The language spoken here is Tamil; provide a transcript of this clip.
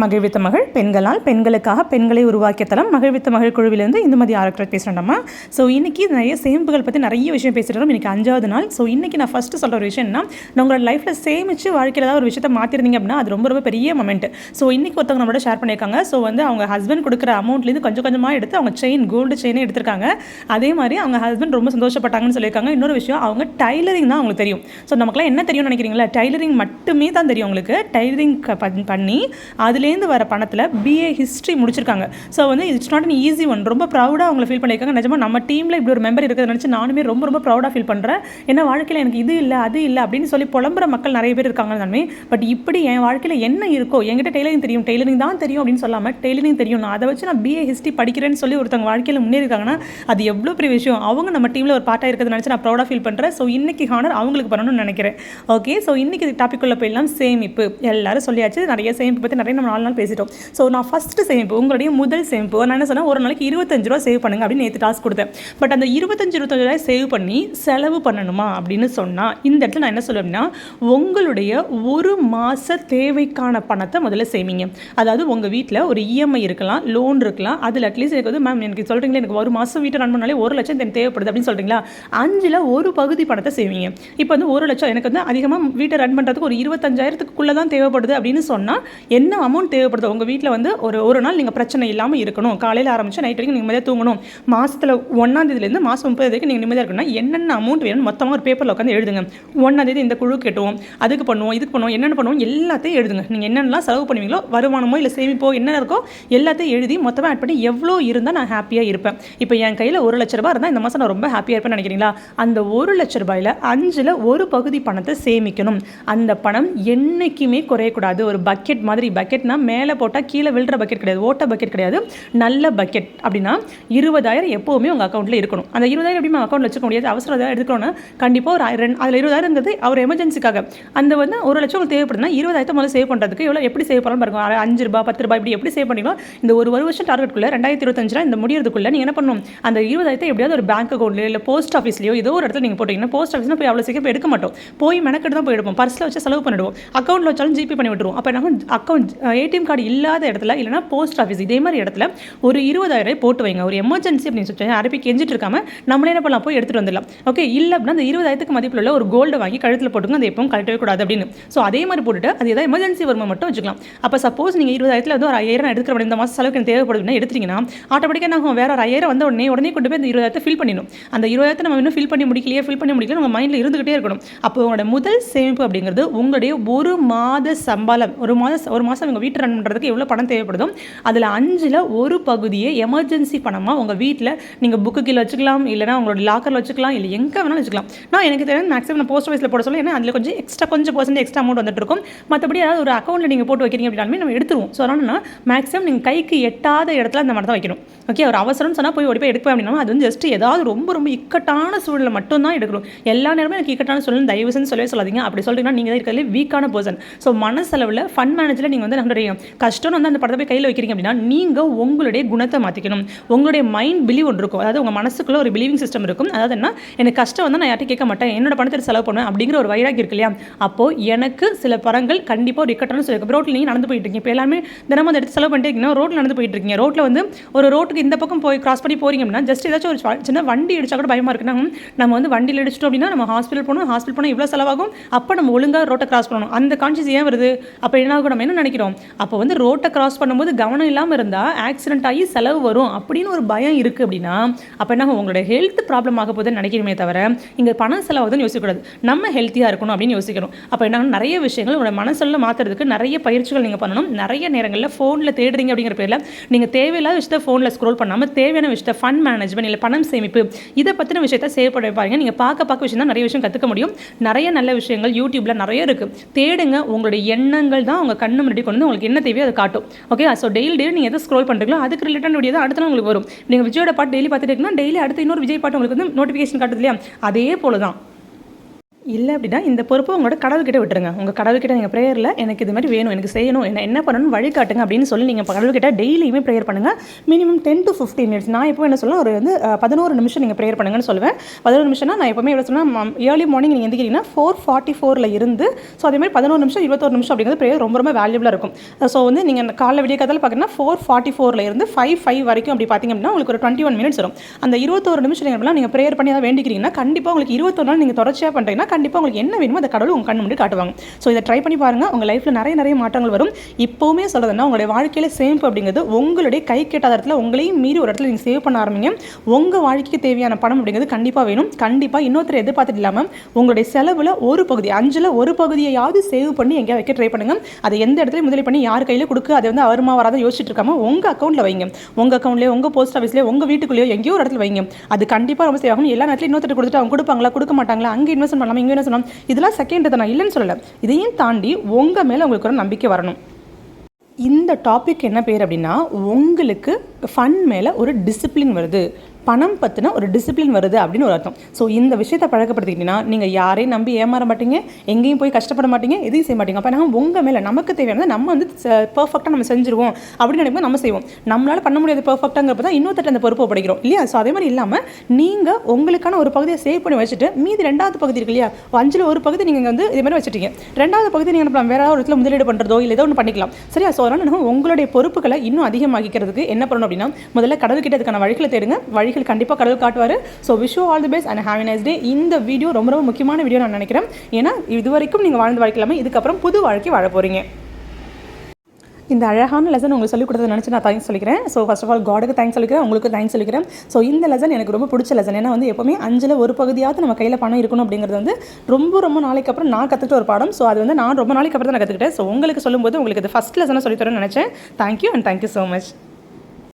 மகிழ்வித்த மகள் பெண்களால் பெண்களுக்காக பெண்களை உருவாக்கிய தளம் மகிழ்வித்த மகள் குழுவிலிருந்து இந்துமதி ஆரக்டர் பேசுகிறேன்டம்மா. ஸோ இன்றைக்கி நிறைய சேமிப்புகள் பற்றி நிறைய விஷயம் பேசிட்டு இன்றைக்கி 5வது நாள். ஸோ இன்றைக்கி நான் ஃபஸ்ட்டு சொல்கிற ஒரு விஷயம் என்ன, உங்களோட லைஃப்பில் சேமித்து வாழ்க்கையில் ஏதாவது ஒரு விஷயத்தை மாற்றிருந்தீங்க அப்படின்னா அது ரொம்ப ரொம்ப பெரிய மொமெண்ட். ஸோ இன்றைக்கி ஒருத்தவங்க நம்மளோட ஷேர் பண்ணியிருக்காங்க. ஸோ அவங்க ஹஸ்பண்ட் கொடுக்குற அமௌண்ட்லேருந்து கொஞ்சம் கொஞ்சமாக எடுத்து அவங்க கோல்டு செயினே எடுத்திருக்காங்க. அதே மாதிரி அவங்க ஹஸ்பண்ட் ரொம்ப சந்தோஷப்பட்டாங்கன்னு சொல்லியிருக்காங்க. இன்னொரு விஷயம், அவங்க டைலரிங் தான் அவங்களுக்கு தெரியும். ஸோ நமக்குலாம் என்ன தெரியும்னு நினைக்கிறீங்களா, டைலரிங் மட்டுமே தான் தெரியும் உங்களுக்கு. டைலரிங் பண்ணி அதுலேருந்து வர பணத்தில் BA ஹிஸ்ட்ரி முடிச்சிருக்காங்க. So it's not an easy one. ரொம்ப ப்ரௌடாக அவங்களை ஃபீல் பண்ணியிருக்காங்க. நிஜமாக நம்ம டீமில் இப்படி ஒரு மெம்பர் இருக்கிறத நினச்சி நானுமே ரொம்ப ரொம்ப ப்ரௌடாக ஃபீல் பண்ணுறேன். ஏன்னா வாழ்க்கையில் எனக்கு இது இல்லை அது இல்லை அப்படின்னு சொல்லி புலம்புற மக்கள் நிறைய பேர் இருக்காங்க தானே. பட் இப்படி என் வாழ்க்கையில் என்ன இருக்கோ, என்கிட்ட டெய்லரிங் தெரியும், டெய்லரிங் தான் தெரியும் அப்படின்னு சொல்லாமல் டெய்லரிங் தெரியும், நான் அதை வச்சு நான் BA ஹிஸ்ட்ரி படிக்கிறேன்னு சொல்லி ஒருத்தவங்க வாழ்க்கையில் முன்னேறிருக்காங்கன்னா அது எவ்வளோ பெரிய விஷயம். அவங்க நம்ம டீமில் ஒரு பார்ட்டாக இருக்கிறத நினச்சி நான் ப்ரௌடாக ஃபீல் பண்ணுறேன். ஸோ இன்றைக்கி ஹானர் அவங்களுக்கு பண்ணணும்னு நினைக்கிறேன். ஓகே, ஸோ இன்றைக்கி டாபிக் உள்ள போயிடலாம். சேமிப்பு எல்லாரும் சொல்லியாச்சு. நிறைய சேமிப்பு பற்றி நிறைய நம்ம 4 நாள் பேசிட்டோம். ஸோ நான் ஃபஸ்ட்டு சேமிப்பு, உங்களுடைய முதல் சேமிப்பு நான் என்ன சொன்னேன், ஒரு நாளைக்கு 25 ரூபா சேவ் பண்ணுங்க அப்படின்னு நேற்று டாஸ்க் கொடுத்தேன். பட் அந்த 25 ரூபாய் சேவ் பண்ணி செலவு பண்ணணுமா அப்படின்னு சொன்னால் இந்த இடத்துல நான் என்ன சொல்லுவேன்னா, உங்களுடைய ஒரு மாத தேவைக்கான பணத்தை முதல்ல சேமிங்க. அதாவது உங்கள் வீட்டில் ஒரு EMI இருக்கலாம், லோன் இருக்கலாம். அதில் அட்லீஸ்ட் எனக்கு மேம் எனக்கு சொல்கிறீங்களா, எனக்கு ஒரு மாதம் வீட்டை ரன் பண்ணாலே 1 லட்சம் எனக்கு தேவைப்படுது அப்படின்னு சொல்கிறீங்களா, 5ல் ஒரு பகுதி பணத்தை சேவிங்க. இப்போ 1 லட்சம் எனக்கு அதிகமாக வீட்டை ரன் பண்ணுறதுக்கு ஒரு 25,000க்குள்ளே தான் தேவைப்படுது அப்படின்னு சொன்னால் என்ன அமௌண்ட் தேவைப்படுது உங்கள் வீட்டில் ஒரு நாள் நீங்கள் பிரச்சனை இல்லாமல் இருக்கணும், காலையில் ஆரம்பித்து நைட் வரைக்கும் நீங்கள் நிம்மதியாக தூங்கணும், மாதத்தில் 1ஆம் தேதியிலேருந்து மாதம் 30 வரைக்கும் நீங்கள் நிம்மதியாக இருக்கணும்னா என்னென்ன அமௌண்ட் வேணும் மொத்தமாக ஒரு பேப்பரில் உட்காந்து எழுதுங்க. 1ஆம் தேதி இந்த குழு கட்டுவோம், அதுக்கு பண்ணுவோம், இதுக்கு பண்ணுவோம், என்னென்ன பண்ணுவோம் எல்லாத்தையும் எழுதுங்க. நீங்கள் என்னென்னலாம் செலவு பண்ணுவீங்களோ, வருமானமோ இல்லை சேமிப்போ என்ன இருக்கோ எல்லாத்தையும் எழுதி மொத்தமாக ஆட் பண்ணி எவ்வளோ இருந்தால் நான் ஹாப்பியாக இருப்பேன். இப்போ என் கையில் 1 லட்ச ரூபாய் இருந்தால் இந்த மாதம் நான் ரொம்ப ஹாப்பியாக இருப்பேன்னு நினைக்கிறீங்களா, அந்த 1 லட்ச ரூபாயில் 5ல் ஒரு பகுதி பணத்தை சேமிக்கணும். அந்த பணம் என்றைக்குமே குறையக்கூடாது. ஒரு பக்கெட் மாதிரி, பக்கெட்னா மேலே போட்டால் கீழே விழுற பக்கெட் கிடையாது, ஓட்ட பக்கெட் கிடையாது, நல்ல பக்கெட். அப்படின்னா 20,000 எப்போவுமே உங்கள் அக்கௌண்ட்டில் இருக்கணும். அந்த 20,000 எப்படிமா அக்கௌண்ட்டில் வச்சுக்க முடியாது, அவசரம் எடுத்துக்கணும்னா கண்டிப்பாக ஒரு அதில் 20,000ங்கிறது அவர் எமர்ஜென்சிக்காக. அந்த 1 லட்சம் உங்களுக்கு தேவைப்படுதுன்னா 20,000 முதல்ல சேவ் பண்ணுறதுக்கு எவ்வளோ எப்படி சேவ் பண்ணலாம் பாருங்க. 5 ரூபாய் 10 ரூபாய் இப்படி எப்படி சேவ் பண்ணிக்கலாம். இந்த ஒரு வருஷம் டார்கெட்டுக்குள்ளே 2025 இந்த முடியறதுக்குள்ளே நீங்கள் என்ன பண்ணணும், அந்த 20,000 எப்படியாவது ஒரு பேங்க் அக்கௌண்ட்லையோ இல்லை போஸ்ட் ஆஃபீஸ்லையோ ஏதோ ஒரு இடத்துல நீங்கள் போட்டிங்கன்னா, போஸ்ட் ஆஃபீஸ்னால் போய் அவ்வளோ சீக்கிரம் எடுக்க மாட்டோம், போய் மெனக்கெட்டு தான் போய் எடுப்போம், பர்ஸில் வச்சு செலவு பண்ணிவிடுவோம், அக்கௌண்ட்டில் வச்சாலும் GP பண்ணி விட்டுருவோம். அப்போ நாங்கள் ATM கார்டு இல்லாத இடத்துல இல்லைனா போஸ்ட் ஆஃபீஸ் இதே மாதிரி இடத்துல ஒரு 20,000 போட்டு வைங்க. ஒரு எமர்ஜென்சி அப்படின்னு சொல்லி அரப்பி கெஞ்சிட்டு இருக்காம நம்மளே என்ன பண்ணலாம், போய் எடுத்துகிட்டு வந்துடலாம். ஓகே, இல்லை அப்படின்னா அந்த 20,000 மதிப்பில் உள்ள ஒரு கோல்டு வாங்கி கழுத்தில் போட்டுங்க, அது எப்பவும் கழட்டவே கூடாது அப்படின்னு. ஸோ அதே மாதிரி போட்டுட்டு அது ஏதாவது எமர்ஜென்சி வருமா மட்டும் வச்சுக்கலாம். அப்போ சப்போஸ் நீங்கள் 20,000 ஒரு 5,000 எடுத்துக்கிற இந்த மாதம் செலவுக்கு தேவைப்படுதுன்னா எடுத்துட்டீங்கன்னா ஆட்டோமேட்டிக்காக நாங்கள் வேறு ஒரு 5,000 வந்த உடனே கொண்டு போய் அந்த 20,000 ஃபில் பண்ணிடணும். அந்த 20,000 நம்ம இன்னும் ஃபில் பண்ணி முடிக்கலையே நம்ம மைண்டில் இருந்துகிட்டே இருக்கணும். அப்போ உங்களோட முதல் சேமிப்பு அப்படிங்கிறது உங்களுடைய ஒரு மாத சம்பளம். ஒரு மாதம் உங்கள் வீட்டை ரன் பண்ணுறதுக்கு எவ்வளோ பணம் தேவைப்படுதோ அதில் 5ல் ஒரு பகுதியை எமர்ஜென்சி பணமாக உங்கள் வீட்டில் நீங்கள் புக்கு கீழே வச்சுக்கலாம், இல்லைனா உங்களோட லாக்கரில் வச்சுக்கலாம், இல்லை எங்கே வேணாலும் வச்சுக்கலாம். நான் எனக்கு தெரியாது மேக்ஸிமம் நான் போஸ்ட் ஆஃபீஸில் போட சொல்ல, ஏன்னா அதில் கொஞ்சம் எக்ஸ்ட்ரா அமௌண்ட் வந்துட்டு இருக்கும். மற்றபடி ஏதாவது ஒரு அக்கௌண்ட்டில் நீங்கள் போட்டு வைக்கிறீங்க அப்படின்னாலுமே நம்ம எடுத்துருவோம். ஸோ அதனால் மேக்ஸிமம் நீங்கள் கைக்கு எட்டாத இடத்துல அந்த மாதிரி தான் வைக்கணும். ஓகே, ஒரு அவசரம்னு சொன்னால் போய் ஓடி போய் எடுப்பேன் அப்படின்னா அது ஜஸ்ட் ஏதாவது ரொம்ப ரொம்ப இக்கட்டான சூழலில் மட்டும்தான் எடுக்கணும். எல்லா நேரமும் எனக்கு இக்கட்டான சூழல் தயவுசெய்து சொல்லவே சொல்லாதீங்க. அப்படி சொல்லிட்டீங்கன்னா நீங்கள் இருக்கிறதுலே வீக்கான பர்சன். ஸோ மனசளவில் ஃபண்ட் மேனேஜில் நீங்கள் நம்மளுடைய கஷ்டம் அந்த படத்தை போய் கையில் வைக்கிறீங்க அப்படின்னா நீங்கள் உங்களுடைய குணத்தை மாற்றிக்கணும். உங்களுடைய மைண்ட் பிலீவ் ஒன்று இருக்கும், அதாவது உங்கள் மனசுக்குள்ள ஒரு பிலீவிங் சிஸ்டம் இருக்கும். அதாவது என்ன, எனக்கு கஷ்டம் வந்தால் நான் யார்ட்டையும் கேட்க மாட்டேன், என்னோட பணத்தை செலவு பண்ணுவேன் அப்படிங்கிற ஒரு வைராகி இருக்கு இல்லையா. அப்போது எனக்கு சில படங்கள் கண்டிப்பாக ஒரு இக்கட்டான சொல்லியிருக்கும். ரோட்டில் நீங்கள் நடந்து போயிட்டு இருக்கீங்க, இப்போ எல்லாமே தினமும் அந்த எடுத்து செலவு பண்ணிட்டு இருக்கீங்கன்னா ரோட்டில் நடந்து போயிட்டு இருக்கீங்க. ரோட்டில் ஒரு ரோட்டுக்கு இந்த பக்கம் போய் கிராஸ் பண்ணி போகிறீங்க அப்படின்னா ஜஸ்ட் ஏதாச்சும் ஒரு சின்ன வண்டி அடிச்சா கூட பயமாக இருக்குன்னா நம்ம வண்டியில் அடிச்சிட்டோம் அப்படின்னா நம்ம ஹாஸ்பிட்டல் போனால் இவ்வளோ செலவாகும். அப்போ நம்ம ஒழுங்காக ரோட்டை கிராஸ் பண்ணணும். அந்த கான்ஷியஸ் ஏன் வருது, அப்போ என்ன ஆகும், நம்ம என்ன நினைக்கிறோம், அப்போ ரோட்டை கிராஸ் பண்ணும்போது கவனம் இல்லாமல் இருந்தால் ஆக்சிடென்ட் ஆகி செலவு வரும் அப்படின்னு ஒரு பயம் இருக்குது அப்படின்னா அப்போ என்ன உங்களோட ஹெல்த் ப்ராப்ளம் ஆக போதுன்னு நினைக்கிறமே தவிர இங்கே பணம் செலவுதுன்னு யோசிக்கக்கூடாது. நம்ம ஹெல்த்தியாக இருக்கணும் அப்படின்னு யோசிக்கணும். அப்போ என்ன நிறைய விஷயங்கள் உங்களோட மனசில் மாற்றுறதுக்கு நிறைய பயிற்சிகள் நீங்கள் பண்ணணும். நிறைய நேரங்களில் ஃபோனில் தேடுறீங்க அப்படிங்கிற பேரில் நீங்கள் தேவையில்லாத விஷயத்தை ஃபோனில் ஸ்க்ரோல் பண்ணாமல் தேவையான விஷயத்தை ஃபண்ட் மேனேஜ்மெண்ட் இல்லை பணம் சேமிப்பு இதை பற்றின விஷயத்தை சேவ் பண்ண பாருங்க. நீங்கள் பார்க்க விஷயம் தான் நிறைய விஷயம் கற்றுக்க முடியும். நிறைய நல்ல விஷயங்கள் யூடியூப்பில் நிறைய இருக்குது. தேடுங்க. உங்களுடைய எண்ணங்கள் தான் உங்கள் கண்ணு முன்னாடி கொண்டு உங்களுக்கு என்ன தேவையோ அதை காட்டும். ஓகே, ஸோ டெய்லி நீங்கள் எதை ஸ்க்ரோல் பண்ணுறீங்களோ அதுக்கு ரிலேட்டட் வீடியோ தான் அடுத்த உங்களுக்கு வரும். நீங்கள் விஜயோட பாட்டு டெய்லி பார்த்துட்டு இருக்கீங்கன்னா டெய்லி அடுத்த இன்னொரு விஜய் பாட்டு உங்களுக்கு நோட்டிஃபிகேஷன் காட்டுது இல்லையா, அதே போல தான் இல்லை அப்படின்னா இந்த பொறுப்பை உங்களோட கடவுள்கிட்ட விட்டுருங்க. உங்கள் கடவுள்கிட்ட நீங்கள் ப்ரேயரில் எனக்கு இது மாதிரி வேணும், எனக்கு செய்யணும், என்ன பண்ணணும்னு வழிகாட்டுங்க அப்படின்னு சொல்லி நீங்கள் கடவுள்கிட்ட டெய்லியுமே ப்ரேயர் பண்ணுங்கள். Minimum 10 to 15 minutes. நான் எப்போ என்ன சொல்லுவேன், ஒரு வந்து 11 நிமிஷம் நீங்கள் ப்ரேயர் பண்ணுங்கன்னு சொல்லுவேன். 11 நிமிஷம்னா நான் எப்போவுமே எவ்வளோ சொன்னால் ஏர்லி மார்னிங் நீங்கள் எந்திரிக்கிறீங்கன்னா 4:44 இருந்து ஸோ அதேமாதிரி 11 நிமிஷம் 21 நிமிஷம் அப்படிங்கிறது ப்ரேயர் ரொம்ப ரொம்ப வேல்யூபிளாக இருக்கும். ஸோ வந்து நீங்கள் காலைல விடிய காத்தால பார்க்குறீங்கன்னா 4:44 இருந்து 5 வரைக்கும் அப்படி பார்த்தீங்க அப்படின்னா உங்களுக்கு ஒரு 21 மினிட்ஸ் வரும். அந்த 21 நிமிஷம் நீங்கள் ப்ரேயர் பண்ணி அதை வேண்டிக்கிறீங்கன்னா கண்டிப்பாக உங்களுக்கு 21 நாள் நீங்கள் தொடர்ச்சியாக பண்ணுறீங்கன்னா கண்டிப்பாக உங்களுக்கு என்ன வேணுமோ அந்த கடவுள் உங்கள் கண் முன்னாடி காட்டுவாங்க. ஸோ இதை ட்ரை பண்ணி பாருங்கள். உங்கள் லைஃப்பில் நிறைய மாற்றங்கள் வரும். இப்போவுமே சொல்கிறதுனா உங்களுடைய வாழ்க்கையில் சேமிப்பு அப்படிங்கிறது உங்களுடைய கை கேட்டாத இடத்துல உங்களையும் மீறி ஒரு இடத்துல நீங்கள் சேவ் பண்ண ஆரம்பிங்க. உங்கள் வாழ்க்கைக்கு தேவையான பணம் அப்படிங்கிறது கண்டிப்பாக வேணும். கண்டிப்பாக இன்னொருத்தர் எதிர்பார்த்துட்டு இல்லாமல் உங்களுடைய செலவில் ஒரு பகுதி 5ல் ஒரு பகுதியாவது சேவ் பண்ணி எங்கேயா வைக்க ட்ரை பண்ணுங்கள். அதை எந்த இடத்துல முதலீடு பண்ணி யார் கையில் கொடுக்க அதை வந்து வருமா வராத யோசிச்சுட்டு இருக்காமல் உங்கள் அக்கௌண்ட்டில் வைங்க. உங்கள் அக்கௌண்ட்லேயே உங்கள் போஸ்ட் ஆஃபீஸ்லேயே உங்கள் வீட்டுக்குள்ளேயோ எங்கேயோ ஒரு இடத்துல வைங்க. அது கண்டிப்பாக ரொம்ப சேவ் ஆகும். எல்லா நேரத்தில் இன்னொருத்தர் கொடுத்துட்டு அவங்க கொடுப்பாங்களா கொடுக்க மாட்டாங்களா, அங்கே இன்வெஸ்ட் பண்ணலாம் இங்கே இன்வெஸ்ட் பண்ணலாம், இதெல்லாம் செகண்ட் தான், நான் இல்லைன்னு சொல்லலை. இதையும் தாண்டி உங்கள் மேலே உங்களுக்கு ஒரு நம்பிக்கை வரணும். இந்த டாபிக் என்ன பேர் அப்படின்னா, உங்களுக்கு ஃபன் மேலே ஒரு டிசிப்ளின் வருது, பணம் பற்றின ஒரு டிசிப்ளின் வருது அப்படின்னு ஒரு அர்த்தம். ஸோ இந்த விஷயத்தை பழக்கப்படுத்திக்கிட்டீங்கன்னா நீங்கள் யாரையும் நம்பி ஏமாற மாட்டீங்க, எங்கேயும் போய் கஷ்டப்பட மாட்டீங்க, எதையும் செய்ய மாட்டீங்க. அப்போ நாங்கள் உங்கள் மேலே நமக்கு தேவையானது நம்ம வந்து பர்ஃபெக்டாக நம்ம செஞ்சுருவோம் அப்படின்னு நினைக்கும் நம்ம செய்வோம். நம்மளால் பண்ண முடியாது பர்ஃபெக்டாங்கிறப்ப தான் இன்னொருத்தட்ட அந்த பொறுப்பை படிக்கிறோம் இல்லையா. ஸோ அதே மாதிரி இல்லாமல் நீங்கள் உங்களுக்கான ஒரு பகுதியை சேவ் பண்ணி வச்சுட்டு மீதி 2வது பகுதி இருக்கு இல்லையா, 5ல் ஒரு பகுதி நீங்கள் வந்து இதே மாதிரி வச்சுட்டீங்க, 2வது பகுதி நீங்கள் வேற ஒரு இடத்துல முதலீடு பண்ணுறதோ இல்லை ஏதோ ஒன்று பண்ணிக்கலாம் சரியா. ஸோ அதனால் நம்ம உங்களுடைய பொறுப்புகளை இன்னும் அதிகமாகிக்கிறதுக்கு என்ன பண்ணணும் அப்படின்னா, முதல்ல கடவுள்கிட்ட அதுக்கான வழிகளை தேடுங்க. வழிகள் கண்டிப்பாக கடவுள் காட்டுவார். So wish you all the best and have a nice day. இந்த வீடியோ ரொம்ப முக்கியமான வீடியோ நான் நினைக்கிறேன். ஏன்னா இது வரைக்கும் நீங்கள் வாழ்ந்த வாழ்க்கை இல்லாமல் இதுக்கப்புறம் புது வாழ்க்கை வாழ போகிறீங்க. இந்த அழகான லெசன் உங்களுக்கு சொல்லிக் கொடுத்தது நினச்சி நான் தேங்க்ஸ் சொல்லிக்கிறேன். ஸோ ஃபர்ஸ்ட் ஆஃப் ஆல் காடுக்கு தேங்க்ஸ் சொல்லிக்கிறேன், உங்களுக்கு தேங்க்ஸ் சொல்லிக்கிறேன். ஸோ இந்த லெசன் எனக்கு ரொம்ப பிடிச்ச லெசன். ஏன்னா வந்து எப்போவுமே 5ல் ஒரு பகுதியாவது நம்ம கையில் பணம் இருக்கணும் அப்படிங்கிறது வந்து ரொம்ப நாளைக்கு அப்புறம் நான் கற்றுக்கிட்ட ஒரு பாடம். ஸோ அது வந்து நான் ரொம்ப நாளைக்கு அப்புறம் தான் நான் கற்றுக்கிட்டேன். ஸோ உங்களுக்கு சொல்லும்போது உங்களுக்கு இது ஃபஸ்ட் லெசனாக சொல்லித்தரேன்னு நினச்சேன். Thank you and thank you so much.